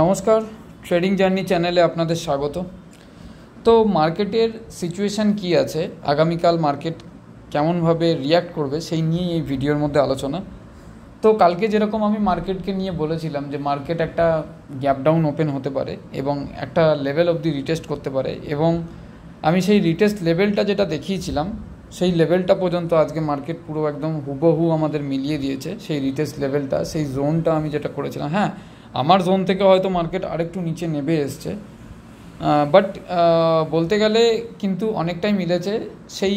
নমস্কার, trading journey চ্যানেলে আপনাদের স্বাগত। তো মার্কেটের সিচুয়েশান কি আছে, আগামীকাল মার্কেট কেমনভাবে রিয়্যাক্ট করবে সেই নিয়েই এই ভিডিওর মধ্যে আলোচনা। তো কালকে যেরকম আমি মার্কেটকে নিয়ে বলেছিলাম যে মার্কেট একটা গ্যাপ ডাউন ওপেন হতে পারে এবং একটা লেভেল অবধি রিটেস্ট করতে পারে, এবং আমি সেই রিটেস্ট লেভেলটা যেটা দেখিয়েছিলাম সেই লেভেলটা পর্যন্ত আজকে মার্কেট পুরো একদম হুবহু আমাদের মিলিয়ে দিয়েছে। সেই রিটেস্ট লেভেলটা, সেই জোনটা আমি যেটা করেছিলাম, হ্যাঁ আমার জোন থেকে হয়তো মার্কেট আরেকটু নিচে নেমে এসছে, বাট বলতে গেলে কিন্তু অনেকটাই মিলেছে। সেই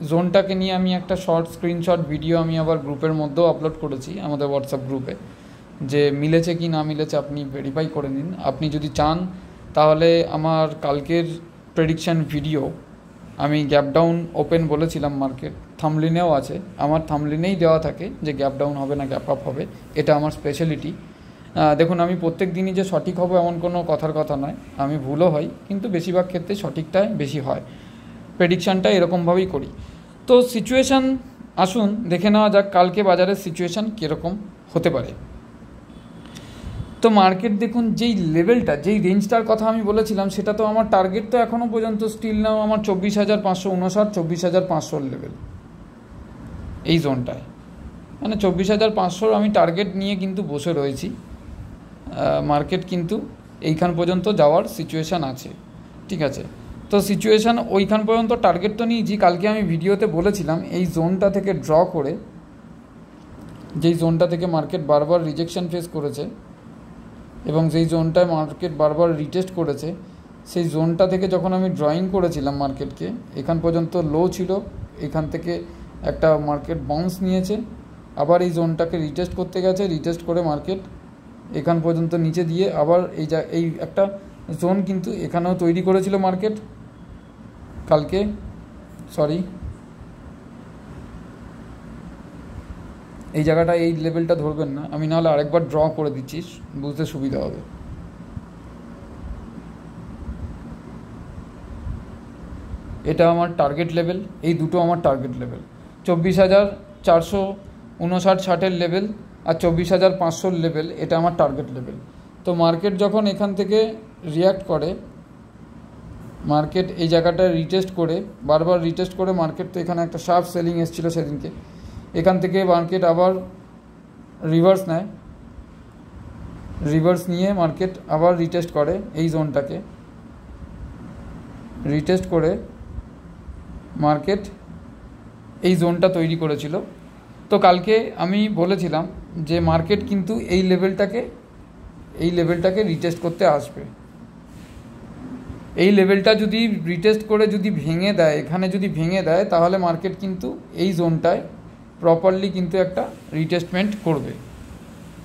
জোনটাকে নিয়ে আমি একটা শর্ট স্ক্রিনশট ভিডিও আমি আবার গ্রুপের মধ্যেও আপলোড করেছি, আমাদের হোয়াটসঅ্যাপ গ্রুপে, যে মিলেছে কি না মিলেছে আপনি ভেরিফাই করে নিন। আপনি যদি চান তাহলে আমার কালকের প্রেডিকশান ভিডিও, আমি গ্যাপ ডাউন ওপেন বলেছিলাম, মার্কেট থামলিনেও আছে, আমার থামলিনেই দেওয়া থাকে যে গ্যাপ ডাউন হবে না গ্যাপ আপ হবে, এটা আমার স্পেশালিটি। দেখুন, আমি প্রত্যেক দিনই যে সঠিক হবো এমন কোনো কথার কথা নয়, আমি ভুলও হয়, কিন্তু বেশিরভাগ ক্ষেত্রে সঠিকটাই বেশি হয়, প্রেডিকশানটা এরকমভাবেই করি। তো সিচুয়েশান আসুন দেখে নেওয়া যাক কালকে বাজারের সিচুয়েশান কীরকম হতে পারে। তো মার্কেট দেখুন, যেই লেভেলটা, যেই রেঞ্জটার কথা আমি বলেছিলাম, সেটা তো আমার টার্গেট তো এখনও পর্যন্ত স্টিল নাও আমার 24,559, 24,500 লেভেল, এই জোনটায়, মানে 24,500 আমি টার্গেট নিয়ে কিন্তু বসে রয়েছি। মার্কেট কিন্তু এইখান পর্যন্ত যাওয়ার সিচুয়েশান আছে, ঠিক আছে। তো সিচুয়েশান ওইখান পর্যন্ত টার্গেট তো নিয়েছি। কালকে আমি ভিডিওতে বলেছিলাম এই জোনটা থেকে ড্র করে, যেই জোনটা থেকে মার্কেট বারবার রিজেকশন ফেস করেছে এবং যেই জোনটায় মার্কেট বারবার রিটেস্ট করেছে, সেই জোনটা থেকে যখন আমি ড্রয়িং করেছিলাম মার্কেটকে, এখান পর্যন্ত লো ছিল, এখান থেকে একটা মার্কেট বাউন্স নিয়েছে, আবার এই জোনটাকে রিটেস্ট করতে গেছে, রিটেস্ট করে মার্কেট এখান পর্যন্ত নিচে দিয়ে আবার এই একটা জোন কিন্তু এখানেও তৈরি করেছিল মার্কেট কালকে, এই জায়গাটা, এই লেভেলটা ধরবেন না, আমি নাহলে আরেকবার ড্র করে দিচ্ছি, বুঝতে সুবিধা হবে। এটা আমার টার্গেট লেভেল, এই দুটো আমার টার্গেট লেভেল, 24,459-60 লেভেল আর 24,500 লেভেল, এটা আমার টার্গেট লেভেল। তো মার্কেট যখন এখান থেকে রিয়্যাক্ট করে, মার্কেট এই জায়গাটায় রিটেস্ট করে, বারবার রিটেস্ট করে, মার্কেট তো এখানে একটা শার্প সেলিং এসেছিলো সেদিনকে, এখান থেকে মার্কেট আবার রিভার্স নেয়, রিভার্স নিয়ে মার্কেট আবার রিটেস্ট করে এই জোনটাকে, রিটেস্ট করে মার্কেট এই জোনটা তৈরি করেছিল। তো কালকে আমি বলেছিলাম যে মার্কেট কিন্তু এই লেভেলটাকে রিটেস্ট করতে আসবে। এই লেভেলটা যদি রিটেস্ট করে যদি ভেঙে দেয়, এখানে যদি ভেঙে দেয়, তাহলে মার্কেট কিন্তু এই জোনটায় প্রপারলি কিন্তু একটা রিটেস্টমেন্ট করবে।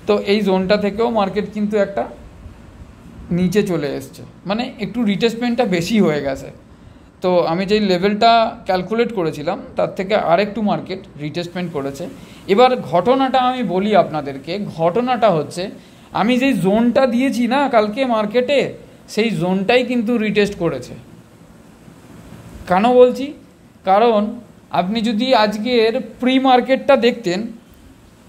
তো এই জোনটা থেকেও মার্কেট কিন্তু একটা নিচে চলে এসছে, মানে একটু রিটেস্টমেন্টটা বেশি হয়ে গেছে। তো আমি যেই লেভেলটা ক্যালকুলেট করেছিলাম তার থেকে আরেকটু মার্কেট রিটেস্টমেন্ট করেছে। এবার ঘটনাটা আমি বলি আপনাদেরকে, ঘটনাটা হচ্ছে আমি যেই জোনটা দিয়েছি না কালকে মার্কেটে, সেই জোনটাই কিন্তু রিটেস্ট করেছে। কেন বলছি? কারণ আপনি যদি আজকের প্রি মার্কেটটা দেখতেন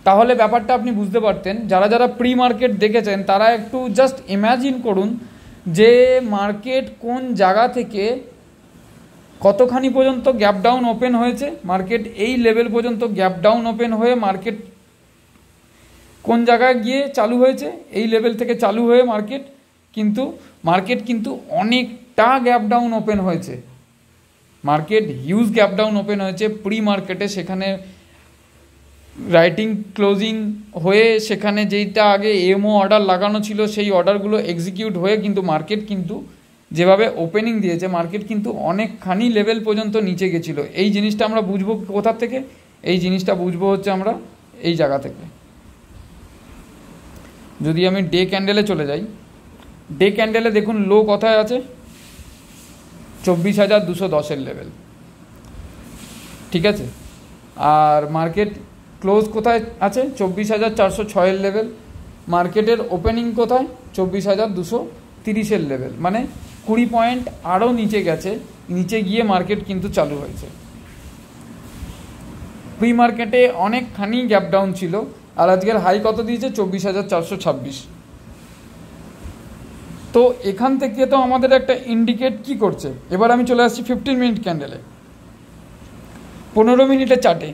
তাহলে ব্যাপারটা আপনি বুঝতে পারতেন। যারা যারা প্রি মার্কেট দেখেছেন তারা একটু জাস্ট ইম্যাজিন করুন যে মার্কেট কোন জায়গা থেকে কতখানি পর্যন্ত গ্যাপ ডাউন ওপেন হয়েছে, মার্কেট এই লেভেল পর্যন্ত গ্যাপ ডাউন ওপেন হয়ে মার্কেট কোন জায়গায় গিয়ে চালু হয়েছে, এই লেভেল থেকে চালু হয়ে মার্কেট কিন্তু অনেকটা গ্যাপ ডাউন ওপেন হয়েছে, market huge gap down open হয়েছে প্রি মার্কেটে। সেখানে রাইটিং ক্লোজিং হয়ে, সেখানে যেইটা আগে এমও অর্ডার লাগানো ছিল সেই অর্ডারগুলো এক্সিকিউট হয়ে কিন্তু মার্কেট কিন্তু যেভাবে ওপেনিং দিয়েছে, মার্কেট কিন্তু অনেকখানি লেভেল পর্যন্ত নিচে গেছিলো। এই জিনিসটা আমরা বুঝবো কোথা থেকে? এই জিনিসটা বুঝবো হচ্ছে আমরা এই জায়গা থেকে। যদি আমি ডে ক্যান্ডেলে চলে যাই, ডে ক্যান্ডেলে দেখুন লো কোথায় আছে, 24,210 লেভেল, ঠিক আছে। আর মার্কেট ক্লোজ কোথায় আছে, 24,406 লেভেল। মার্কেটের ওপেনিং কোথায়, 24,230 লেভেল, মানে 20 পয়েন্ট আরও নিচে গেছে, নিচে গিয়ে মার্কেট কিন্তু চালু হয়েছে। প্রি মার্কেটে অনেকখানি গ্যাপ ডাউন ছিল, আর আজকের হাই কত দিয়েছে, 24,426। তো এখান থেকে তো আমাদের একটা ইন্ডিকেট কি করছে। এবার আমি চলে আসছি 15 মিনিট ক্যান্ডেলে, 15 মিনিটের চার্টে।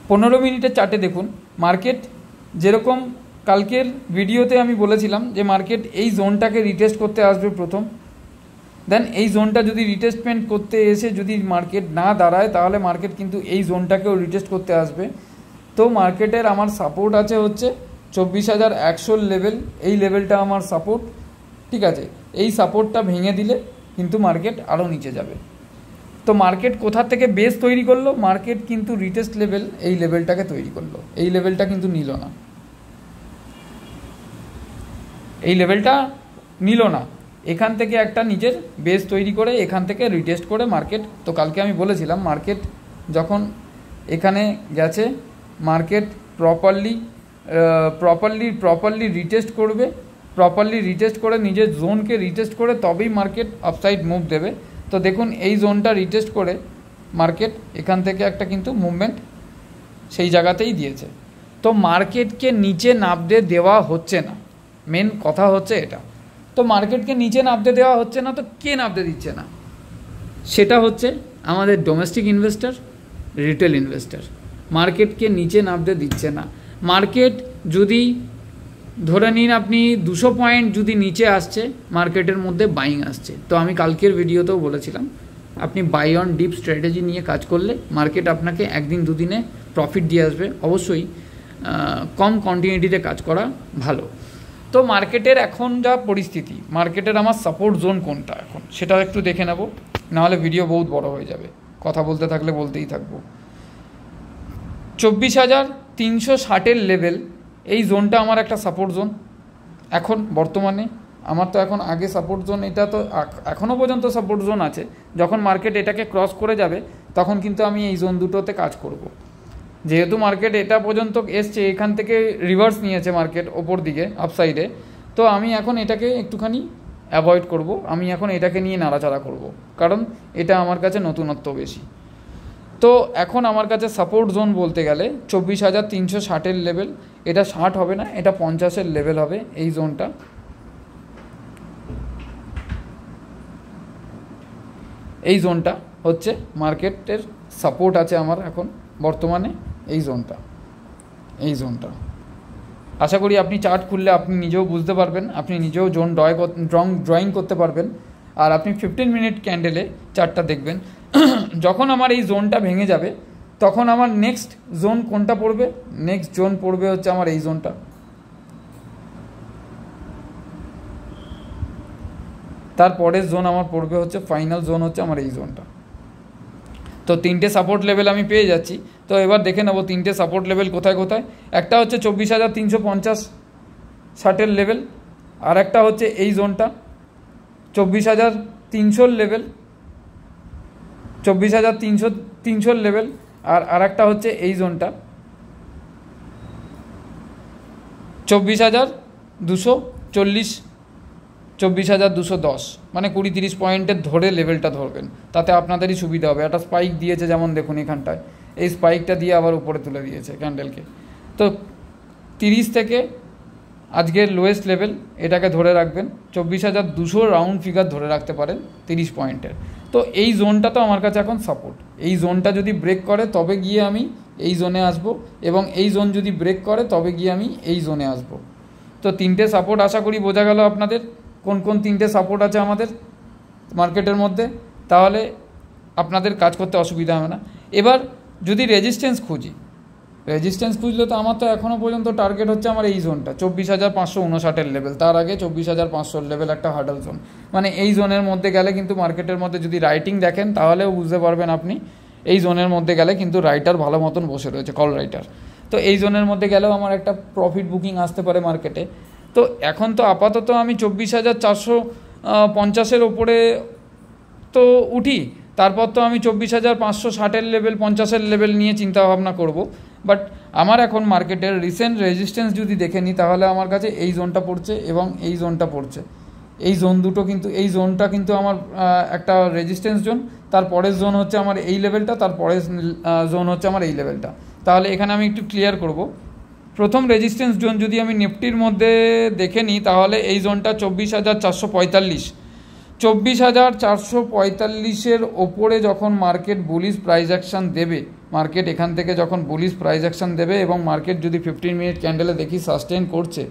15 মিনিটের চার্টে দেখুন মার্কেট যেরকম কালকের ভিডিওতে আমি বলেছিলাম যে মার্কেট এই জোনটাকে রিটেস্ট করতে আসবে প্রথম, দেন এই জোনটা যদি রিটেস্টমেন্ট করতে এসে যদি মার্কেট না দাঁড়ায় তাহলে মার্কেট কিন্তু এই জোনটাকেও রিটেস্ট করতে আসবে। তো মার্কেটের আমার সাপোর্ট আছে হচ্ছে 24,100 লেভেল, এই লেভেলটা আমার সাপোর্ট, ঠিক আছে। এই সাপোর্টটা ভেঙে দিলে কিন্তু মার্কেট আরও নিচে যাবে। তো মার্কেট কোথা থেকে বেস তৈরি করলো, মার্কেট কিন্তু রিটেস্ট লেভেল এই লেভেলটাকে তৈরি করলো, এই লেভেলটা কিন্তু নিল না, এই লেভেলটা নিল না, এখান থেকে একটা নিজের বেস তৈরি করে এখান থেকে রিটেস্ট করে মার্কেট। তো কালকে আমি বলেছিলাম মার্কেট যখন এখানে গেছে মার্কেট প্রপারলি রিটেস্ট করবে, প্রপারলি রিটেস্ট করে নিজের জোনকে রিটেস্ট করে তবেই মার্কেট আপসাইড মুভ দেবে। তো দেখুন এই জোনটা রিটেস্ট করে মার্কেট এখান থেকে একটা কিন্তু মুভমেন্ট সেই জায়গাতেই দিয়েছে। তো মার্কেটকে নিচে নামতে দেওয়া হচ্ছে না, মেন কথা হচ্ছে এটা। তো মার্কেটকে নিচে নামতে দেওয়া হচ্ছে না, তো কে নামতে দিচ্ছে না, সেটা হচ্ছে আমাদের ডোমেস্টিক ইনভেস্টর, রিটেল ইনভেস্টর। মার্কেটকে নিচে নামতে দিচ্ছে না। মার্কেট যদি ধরে নিন আপনি 200 পয়েন্ট যদি নিচে আসছে, মার্কেটের মধ্যে বাইং আসছে। তো আমি কালকের ভিডিওতেও বলেছিলাম আপনি বাই অন ডিপ স্ট্র্যাটেজি নিয়ে কাজ করলে মার্কেট আপনাকে একদিন দুদিনে প্রফিট দিয়ে আসবে। অবশ্যই কম কন্টিনিউটিতে কাজ করা ভালো। তো মার্কেটের এখন যা পরিস্থিতি, মার্কেটের আমার সাপোর্ট জোন কোনটা এখন সেটাও একটু দেখে নেব, নাহলে ভিডিও বহুত বড় হয়ে যাবে, কথা বলতে থাকলে বলতেই থাকবো। 24,360 লেভেল, এই জোনটা আমার একটা সাপোর্ট জোন এখন বর্তমানে। আমার তো এখন আগে সাপোর্ট জোন, এটা তো এখনও পর্যন্ত সাপোর্ট জোন আছে। যখন মার্কেট এটাকে ক্রস করে যাবে তখন কিন্তু আমি এই জোন দুটোতে কাজ করব। যেহেতু মার্কেট এটা পর্যন্ত এসছে, এখান থেকে রিভার্স নিয়েছে মার্কেট ওপর দিকে আপসাইডে, তো আমি এখন এটাকে একটুখানি অ্যাভয়েড করব, আমি এখন এটাকে নিয়ে নাড়াচাড়া করব, কারণ এটা আমার কাছে নতুনত্ব বেশি। তো এখন আমার কাছে সাপোর্ট জোন বলতে গেলে 24,360 লেভেল, এটা 60 হবে না, এটা 50 লেভেল হবে এই জোনটা। এই জোনটা হচ্ছে মার্কেটের সাপোর্ট আছে আমার এখন বর্তমানে, এই জোনটা, এই জোনটা। আশা করি আপনি চার্ট খুললে আপনি নিজেও বুঝতে পারবেন, আপনি নিজেও জোন ড্রয়িং করতে পারবেন। আর আপনি 15 মিনিট ক্যান্ডেলে চার্টটা দেখবেন, যখন আমার এই জোনটা ভেঙে যাবে তখন আমার নেক্সট জোন কোনটা পড়বে, নেক্সট জোন পড়বে হচ্ছে আমার এই জোনটা। তারপরের জোন আমার পড়বে হচ্ছে ফাইনাল জোন হচ্ছে আমার এই জোনটা। তো 3টে সাপোর্ট লেভেল আমি পেয়ে যাচ্ছি। তো এবার দেখে নেব 3টে সাপোর্ট লেভেল কোথায় কোথায়। একটা হচ্ছে 24,350-60 লেভেল, আর একটা হচ্ছে এই জোনটা 24,300 লেভেল, 24,300 লেভেল, আর একটা হচ্ছে এই জোনটা 24,240, 24,210, মানে 20-30 পয়েন্টের ধরে লেভেলটা ধরবেন, তাতে আপনাদেরই সুবিধা হবে। একটা স্পাইক দিয়েছে যেমন দেখুন এখানটায়, এই স্পাইকটা দিয়ে আবার উপরে তুলে দিয়েছে ক্যান্ডেলকে। তো 30 থেকে আজকের লোয়েস্ট লেভেল এটাকে ধরে রাখবেন, 24,200 রাউন্ড ফিগার ধরে রাখতে পারেন 30 পয়েন্টের। তো এই জোনটা তো আমার কাছে এখন সাপোর্ট, এই জোনটা যদি ব্রেক করে তবে গিয়ে আমি এই জোনে আসব, এবং এই জোন যদি ব্রেক করে তবে গিয়ে আমি এই জোনে আসব। তো 3টে সাপোর্ট আশা করি বোঝা গেল আপনাদের কোন কোন 3টে সাপোর্ট আছে আমাদের মার্কেটের মধ্যে, তাহলে আপনাদের কাজ করতে অসুবিধা হবে না। এবার যদি রেজিস্ট্যান্স খুঁজলে তো আমার তো এখনও পর্যন্ত টার্গেট হচ্ছে আমার এই জোনটা 24,559 লেভেল, তার আগে 24,500 লেভেল একটা হার্ডল জোন, মানে এই জোনের মধ্যে গেলে কিন্তু মার্কেটের মধ্যে যদি রাইটিং দেখেন তাহলেও বুঝতে পারবেন আপনি এই জোনের মধ্যে গেলে কিন্তু রাইটার ভালো মতন বসে রয়েছে, কল রাইটার। তো এই জোনের মধ্যে গেলেও আমার একটা প্রফিট বুকিং আসতে পারে মার্কেটে। তো এখন তো আপাতত আমি 24,450 ওপরে তো উঠি, তারপর তো আমি 24,560 লেভেল 50 লেভেল নিয়ে চিন্তা ভাবনা করব। বাট আমার এখন মার্কেটের রিসেন্ট রেজিস্ট্যান্স যদি দেখে নিই তাহলে আমার কাছে এই জোনটা পড়ছে এবং এই জোনটা পড়ছে, এই জোন দুটো কিন্তু, এই জোনটা কিন্তু আমার একটা রেজিস্ট্যান্স জোন, তারপরের জোন হচ্ছে আমার এই লেভেলটা, তারপরের জোন হচ্ছে আমার এই লেভেলটা। তাহলে এখানে আমি একটু ক্লিয়ার করব, প্রথম রেজিস্ট্যান্স জোন যদি আমি নিফটির মধ্যে দেখে নিই তাহলে এই জোনটা 24,445, 24,445-এর ওপরে যখন মার্কেট বুলিশ প্রাইস অ্যাকশান দেবে, মার্কেট এখান থেকে যখন বুলিশ প্রাইস অ্যাকশান দেবে এবং মার্কেট যদি 15 মিনিট ক্যান্ডেলে দেখি সাস্টেন করছে,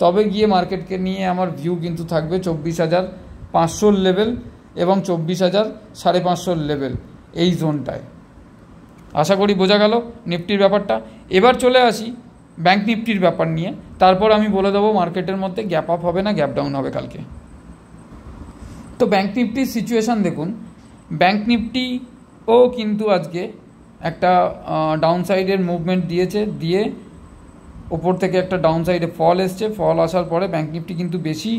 তবে গিয়ে মার্কেটকে নিয়ে আমার ভিউ কিন্তু থাকবে 24,500 লেভেল এবং 24,550 লেভেল, এই জোনটায়। আশা করি বোঝা গেল নিফটির ব্যাপারটা। এবার চলে আসি ব্যাঙ্ক নিফটির ব্যাপার নিয়ে, তারপর আমি বলে দেবো মার্কেটের মধ্যে গ্যাপ আপ হবে না গ্যাপ ডাউন হবে কালকে। তো ব্যাঙ্ক নিফটির সিচুয়েশান দেখুন, ব্যাঙ্ক নিফটিও কিন্তু আজকে একটা ডাউন সাইডের মুভমেন্ট দিয়েছে, দিয়ে ওপর থেকে একটা ডাউন সাইডে ফল এসছে, ফল আসার পরে ব্যাঙ্ক নিফটি কিন্তু বেশি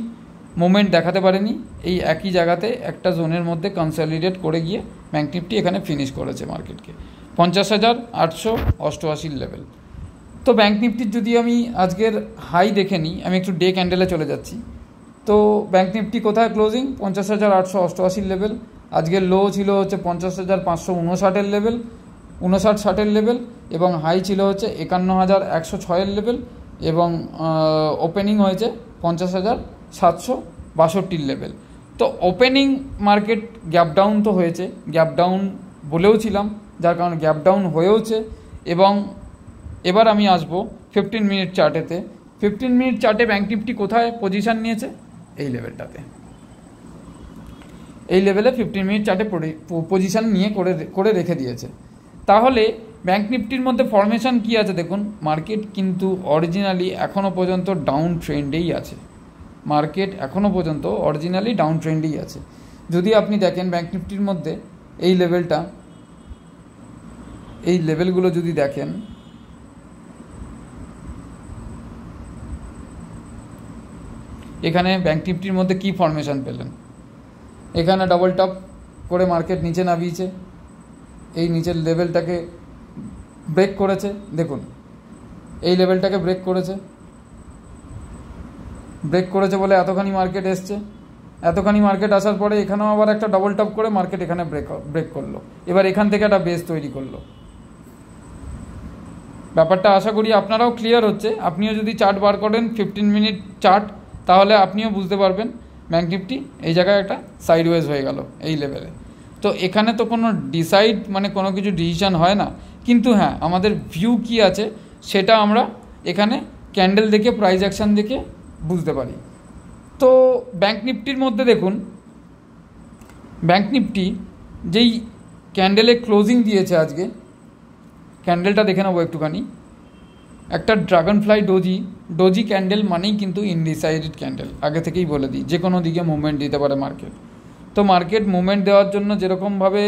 মুভমেন্ট দেখাতে পারেনি, এই একই জায়গাতে একটা জোনের মধ্যে কনসলিডেট করে গিয়ে ব্যাঙ্ক নিফটি এখানে ফিনিশ করেছে মার্কেটকে 50,888 লেভেল। তো ব্যাঙ্ক নিফটির যদি আমি আজকের হাই দেখে নিই, আমি একটু ডে ক্যান্ডেলে চলে যাচ্ছি। তো ব্যাঙ্ক নিফটি কোথায় ক্লোজিং? 50,888 লেভেল। আজকের লো ছিল হচ্ছে 50,559 লেভেল, 59-60 লেভেল, এবং হাই ছিল হচ্ছে 51,106 লেভেল, এবং ওপেনিং হয়েছে 50,762 লেভেল। তো ওপেনিং মার্কেট গ্যাপ ডাউন তো হয়েছে, গ্যাপ ডাউন বলেও ছিলাম, যার কারণে গ্যাপ ডাউন হয়েওছে। এবং এবার আমি আসবো 15 মিনিট চার্টেতে। 15 মিনিট চার্টে ব্যাঙ্ক নিফটি কোথায় পজিশান নিয়েছে? এই লেভেলটাতে, এই লেভেলে 15 মিনিট চার্টে পজিশান নিয়ে করে রেখে দিয়েছে। তাহলে ব্যাঙ্ক নিফটির মধ্যে ফরমেশন কী আছে দেখুন, মার্কেট কিন্তু অরিজিনালি এখনও পর্যন্ত ডাউন ট্রেন্ডেই আছে, মার্কেট এখনও পর্যন্ত অরিজিনালি ডাউন ট্রেন্ডেই আছে। যদি আপনি দেখেন ব্যাঙ্ক নিফটির মধ্যে এই লেভেলটা, এই লেভেলগুলো যদি দেখেন, এখানে ব্যাঙ্ক নিফটির মধ্যে কী ফরমেশন পেলেন? এখানে ডাবল টপ করে মার্কেট নিচে নামিয়েছে, এই নিচের লেভেলটাকে ব্রেক করেছে, দেখুন এই লেভেলটাকে ব্রেক করেছে, ব্রেক করেছে বলে এতখানি মার্কেট এসছে, এতখানি মার্কেট আসার পরে এখানেও আবার একটা ডাবল টপ করে মার্কেট এখানে ব্রেক করলো, এবার এখান থেকে একটা বেস তৈরি করলো। ব্যাপারটা আশা করি আপনারাও ক্লিয়ার হচ্ছে। আপনিও যদি চার্ট বার করেন 15 মিনিট চার্ট, তাহলে আপনিও বুঝতে পারবেন ব্যাঙ্ক নিফটি এই জায়গায় একটা সাইডওয়েজ হয়ে গেল এই লেভেলে। তো এখানে তো কোনো ডিসাইড মানে কোনো কিছু ডিসিশান হয় না, কিন্তু হ্যাঁ আমাদের ভিউ কী আছে সেটা আমরা এখানে ক্যান্ডেল দেখে প্রাইস অ্যাকশান দেখে বুঝতে পারি। তো ব্যাঙ্ক নিফটির মধ্যে দেখুন, ব্যাঙ্ক নিফটি যেই ক্যান্ডেলে ক্লোজিং দিয়েছে আজকে, ক্যান্ডেলটা দেখে নেবো একটুখানি। একটা ড্রাগন ফ্লাই ডোজি ক্যান্ডেল মানেই কিন্তু ইনডিসাইডেড ক্যান্ডেল, আগে থেকেই বলে দিই, যে কোনো দিকে মুভমেন্ট দিতে পারে মার্কেট। তো মার্কেট মুভমেন্ট দেওয়ার জন্য যেরকমভাবে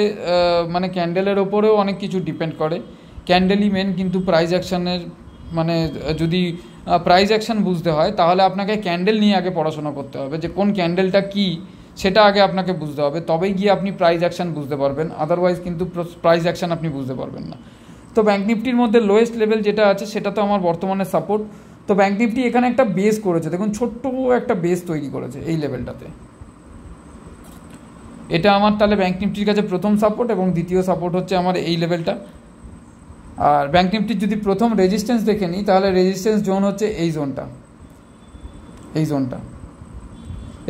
মানে ক্যান্ডেলের ওপরেও অনেক কিছু ডিপেন্ড করে, ক্যান্ডেলই মেন, কিন্তু প্রাইস অ্যাকশানের মানে যদি প্রাইস অ্যাকশান বুঝতে হয় তাহলে আপনাকে ক্যান্ডেল নিয়ে আগে পড়াশোনা করতে হবে, যে কোন ক্যান্ডেলটা কী সেটা আগে আপনাকে বুঝতে হবে, তবেই গিয়ে আপনি প্রাইস অ্যাকশান বুঝতে পারবেন, আদারওয়াইজ কিন্তু প্রাইস অ্যাকশান আপনি বুঝতে পারবেন না। তো ব্যাঙ্ক নিফটির মধ্যে লোয়েস্ট লেভেল যেটা আছে সেটা তো আমার বর্তমানে সাপোর্ট। তো ব্যাঙ্ক নিফটি এখানে একটা বেস করেছে, দেখুন ছোট্ট একটা বেস তৈরি করেছে এই লেভেলটাতে, এটা আমার তাহলে ব্যাঙ্ক নিফটির কাছে প্রথম সাপোর্ট, এবং দ্বিতীয় সাপোর্ট হচ্ছে আমার এই লেভেলটা। আর ব্যাঙ্ক নিফটির যদি প্রথম রেজিস্ট্যান্স দেখে নিই তাহলে রেজিস্ট্যান্স জোন হচ্ছে এই জোনটা, এই জোনটা,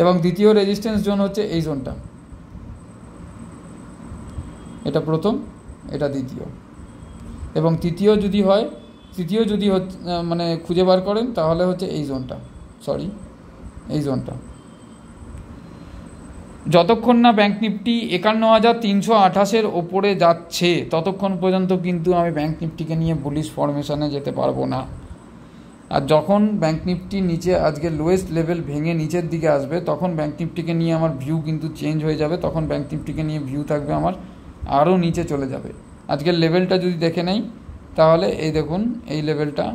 এবং দ্বিতীয় রেজিস্ট্যান্স জোন হচ্ছে এই জোনটা, এটা প্রথম, এটা দ্বিতীয়, এবং তৃতীয় যদি হয়, তৃতীয় যদি মানে খুঁজে বার করেন তাহলে হচ্ছে এই জোনটা, সরি এই জোনটা। যতক্ষণ না ব্যাঙ্ক নিফটি 51,328-এর ওপরে যাচ্ছে ততক্ষণ পর্যন্ত কিন্তু আমি ব্যাঙ্ক নিফটিকে নিয়ে বুলিশ ফরমেশনে যেতে পারবো না। আর যখন ব্যাঙ্ক নিফটি নিচে আজকে লোয়েস্ট লেভেল ভেঙে নিচের দিকে আসবে তখন ব্যাঙ্ক নিফটিকে নিয়ে আমার ভিউ কিন্তু চেঞ্জ হয়ে যাবে, তখন ব্যাঙ্ক নিফটিকে নিয়ে ভিউ থাকবে আমার আরও নিচে চলে যাবে। আজকের লেভেলটা যদি দেখে নেই তাহলে এই দেখুন এই লেভেলটা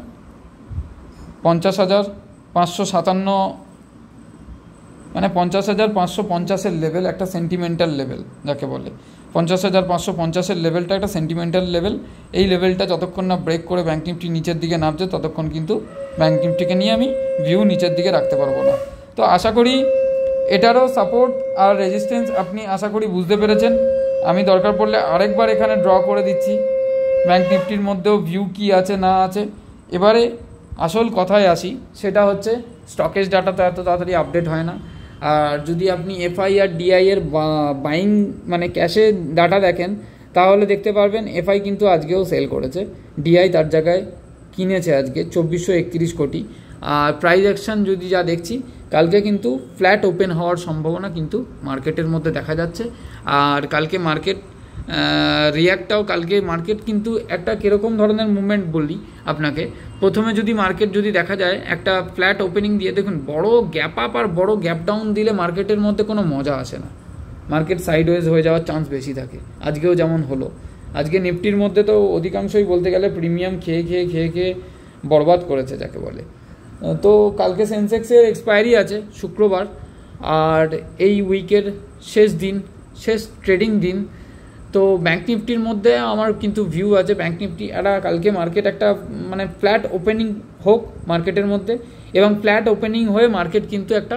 50,557 মানে 50,550-এর লেভেল, একটা সেন্টিমেন্টাল লেভেল যাকে বলে। 50,550-এর লেভেলটা একটা সেন্টিমেন্টাল লেভেল, এই লেভেলটা যতক্ষণ না ব্রেক করে ব্যাঙ্ক নিফটি নিচের দিকে নামছে ততক্ষণ কিন্তু ব্যাঙ্ক নিফটিকে নিয়ে আমি ভিউ নিচের দিকে রাখতে পারবো না। তো আশা করি এটারও সাপোর্ট আর রেজিস্ট্যান্স আপনি আশা করি বুঝতে পেরেছেন। আমি দরকার পড়লে আরেকবার এখানে ড্র করে দিচ্ছি ব্যাঙ্ক নিফটির মধ্যেও ভিউ কী আছে না আছে। এবারে আসল কথায় আসি, সেটা হচ্ছে স্টকেজ ডাটা তো এত তাড়াতাড়ি আপডেট হয় না। আর যদি আপনি এফআই আর ডিআই এর বাইং মানে ক্যাশে ডাটা দেখেন, তাহলে দেখতে পারবেন এফআই কিন্তু আজকেও সেল করেছে, ডিআই তার জায়গায় কিনেছে আজকে 2431 কোটি। আর প্রাইস অ্যাকশন যদি যা দেখছি, কালকে কিন্তু ফ্ল্যাট ওপেন হওয়ার সম্ভাবনা কিন্তু মার্কেটের মধ্যে দেখা যাচ্ছে। আর কালকে মার্কেট রিয়াক্টটাও, কালকে মার্কেট কিন্তু একটা কীরকম ধরনের মুভমেন্ট বলি আপনাকে। প্রথমে যদি মার্কেট যদি দেখা যায় একটা ফ্ল্যাট ওপেনিং দিয়ে, দেখুন বড় গ্যাপ আপ আর বড় গ্যাপ ডাউন দিলে মার্কেটের মধ্যে কোনো মজা আসে না, মার্কেট সাইডওয়েজ হয়ে যাওয়ার চান্স বেশি থাকে। আজকেও যেমন হলো, আজকে নিফটির মধ্যে তো অধিকাংশই বলতে গেলে প্রিমিয়াম খেয়ে বরবাদ করেছে যাকে বলে। তো কালকে সেন্সেক্সের এক্সপায়ারি আছে শুক্রবার, আর এই উইকের শেষ দিন, শেষ ট্রেডিং দিন। তো ব্যাঙ্ক নিফটির মধ্যে আমার কিন্তু ভিউ আছে, ব্যাঙ্ক নিফটি কালকে মার্কেট একটা মানে ফ্ল্যাট ওপেনিং হোক মার্কেটের মধ্যে, এবং ফ্ল্যাট ওপেনিং হয়ে মার্কেট কিন্তু একটা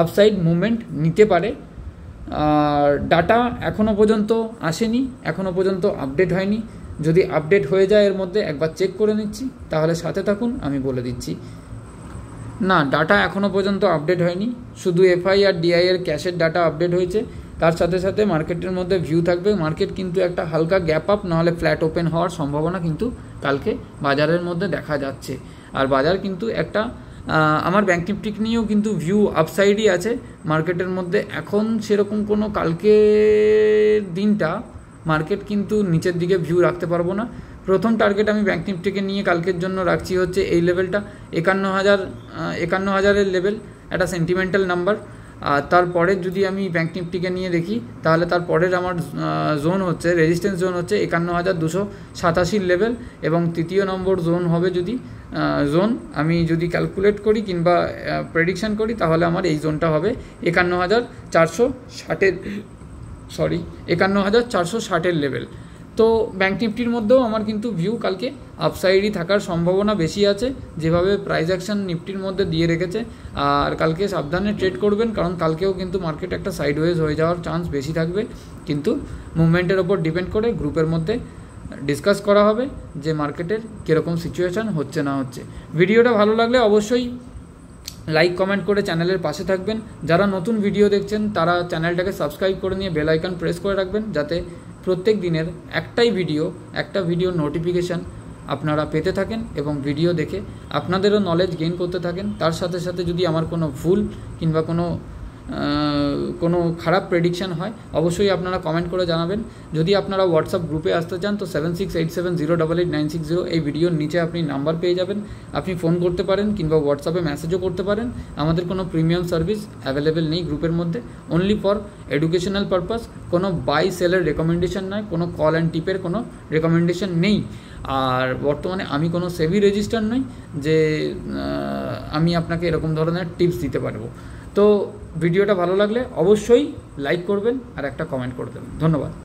আপসাইড মুভমেন্ট নিতে পারে। আর ডাটা এখনও পর্যন্ত আসেনি, এখনও পর্যন্ত আপডেট হয়নি। যদি আপডেট হয়ে যায় এর মধ্যে একবার চেক করে নিচ্ছি, তাহলে সাথে থাকুন, আমি বলে দিচ্ছি। না, ডাটা এখনও পর্যন্ত আপডেট হয়নি, শুধু এফআই আর ডিআই এর ক্যাশের ডাটা আপডেট হয়েছে। তার সাথে সাথে মার্কেটের মধ্যে ভিউ থাকবে, মার্কেট কিন্তু একটা হালকা গ্যাপ আপ নাহলে ফ্ল্যাট ওপেন হওয়ার সম্ভাবনা কিন্তু কালকে বাজারের মধ্যে দেখা যাচ্ছে। আর বাজার কিন্তু একটা আমার ব্যাঙ্ক নিফটি নিয়েও কিন্তু ভিউ আপসাইডই আছে মার্কেটের মধ্যে। এখন সেরকম কোনো কালকের দিনটা মার্কেট কিন্তু নিচের দিকে ভিউ রাখতে পারবো না। প্রথম টার্গেট আমি ব্যাঙ্ক নিফটিকে নিয়ে কালকের জন্য রাখছি হচ্ছে এই লেভেলটা 51,000 লেভেল, একটা সেন্টিমেন্টাল নাম্বার। আর তারপরে যদি আমি ব্যাঙ্ক নিফটিকে নিয়ে দেখি, তাহলে তারপরের আমার জোন হচ্ছে, রেজিস্ট্যান্স জোন হচ্ছে 51,287 লেভেল, এবং তৃতীয় নম্বর জোন হবে যদি আমি যদি ক্যালকুলেট করি কিংবা প্রেডিকশান করি, তাহলে আমার এই জোনটা হবে 51,460 লেভেল। তো ব্যাঙ্ক নিফটির মধ্যেও আমার কিন্তু ভিউ কালকে আপসাইডই থাকার সম্ভাবনা বেশি আছে, যেভাবে প্রাইস অ্যাকশন নিফটির মধ্যে দিয়ে রেখেছে। আর কালকে সাবধানে ট্রেড করবেন, কারণ কালকেও কিন্তু মার্কেট একটা সাইডওয়েজ হয়ে যাওয়ার চান্স বেশি থাকবে। কিন্তু মুভমেন্টের ওপর ডিপেন্ড করে গ্রুপের মধ্যে ডিসকাস করা হবে যে মার্কেটের কীরকম সিচুয়েশান হচ্ছে না হচ্ছে। ভিডিওটা ভালো লাগলে অবশ্যই লাইক কমেন্ট করে চ্যানেলের পাশে থাকবেন। যারা নতুন ভিডিও দেখছেন তারা চ্যানেলটাকে সাবস্ক্রাইব করে নিয়ে বেল আইকন প্রেস করে রাখবেন, যাতে প্রত্যেক দিনের একটা ভিডিও নোটিফিকেশান আপনারা পেতে থাকেন এবং ভিডিও দেখে আপনাদেরও নলেজ গেইন করতে থাকেন। তার সাথে সাথে যদি আমার কোনো ভুল কিংবা কোনো খারাপ প্রেডিকশান হয়, অবশ্যই আপনারা কমেন্ট করে জানাবেন। যদি আপনারা হোয়াটসঅ্যাপ গ্রুপে আসতে চান তো 7687088960 এই ভিডিওর নিচে আপনি নাম্বার পেয়ে যাবেন, আপনি ফোন করতে পারেন কিংবা হোয়াটসঅ্যাপে মেসেজও করতে পারেন। আমাদের কোনো প্রিমিয়াম সার্ভিস অ্যাভেলেবেল নেই গ্রুপের মধ্যে, অনলি ফর এডুকেশনাল পারপাস। কোনো বাই সেলের রেকমেন্ডেশন নয়, কোনো কল অ্যান্ড টিপের কোনো রেকমেন্ডেশন নেই। আর বর্তমানে আমি কোনো সেবি রেজিস্টার নই যে আমি আপনাকে এরকম ধরনের টিপস দিতে পারবো। তো ভিডিওটা ভালো লাগলে অবশ্যই লাইক করবেন আর একটা কমেন্ট করে দেবেন। ধন্যবাদ।